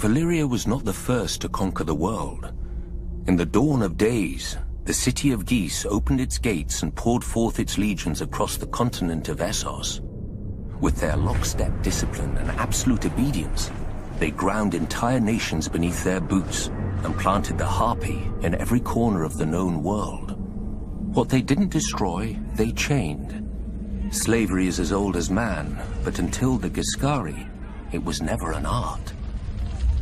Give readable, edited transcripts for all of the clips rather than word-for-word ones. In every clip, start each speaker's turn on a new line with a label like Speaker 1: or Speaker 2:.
Speaker 1: Valyria was not the first to conquer the world. In the dawn of days, the city of Ghis opened its gates and poured forth its legions across the continent of Essos. With their lockstep discipline and absolute obedience, they ground entire nations beneath their boots and planted the harpy in every corner of the known world. What they didn't destroy, they chained. Slavery is as old as man, but until the Ghiscari, it was never an art.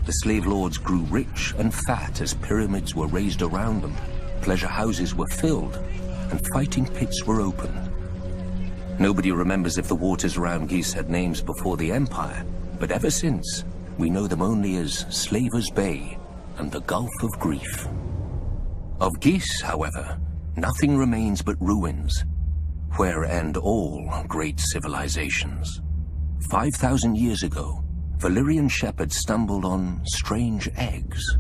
Speaker 1: The slave lords grew rich and fat as pyramids were raised around them, pleasure houses were filled, and fighting pits were opened. Nobody remembers if the waters around Ghis had names before the Empire, but ever since, we know them only as Slaver's Bay and the Gulf of Grief. Of Ghis, however, nothing remains but ruins, where end all great civilizations. 5,000 years ago, Valyrian shepherds stumbled on strange eggs,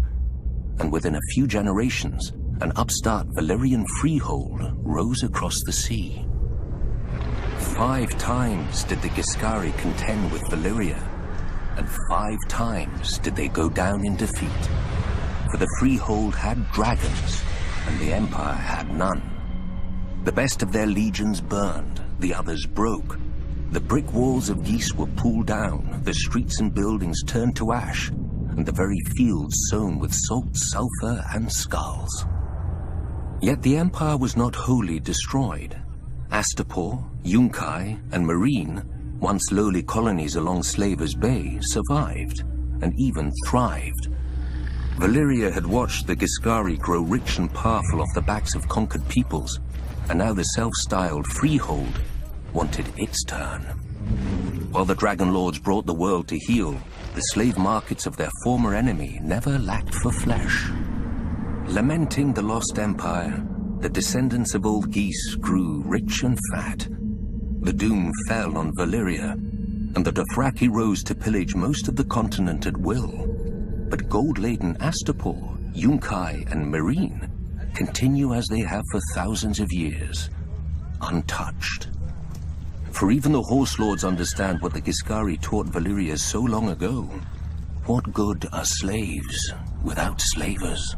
Speaker 1: and within a few generations, an upstart Valyrian freehold rose across the sea. 5 times did the Ghiscari contend with Valyria, and 5 times did they go down in defeat. For the freehold had dragons, and the Empire had none. The best of their legions burned, the others broke. The brick walls of Ghis were pulled down, the streets and buildings turned to ash, and the very fields sown with salt, sulfur, and skulls. Yet the Empire was not wholly destroyed. Astapor, Yunkai, and Meereen, once lowly colonies along Slaver's Bay, survived, and even thrived. Valyria had watched the Ghiscari grow rich and powerful off the backs of conquered peoples, and now the self-styled freehold wanted its turn. While the Dragon Lords brought the world to heel, the slave markets of their former enemy never lacked for flesh. Lamenting the lost empire, the descendants of old Ghis grew rich and fat. The doom fell on Valyria, and the Dothraki rose to pillage most of the continent at will. But gold-laden Astapor, Yunkai, and Meereen continue as they have for thousands of years, untouched. For even the Horse Lords understand what the Ghiscari taught Valyria so long ago. What good are slaves without slavers?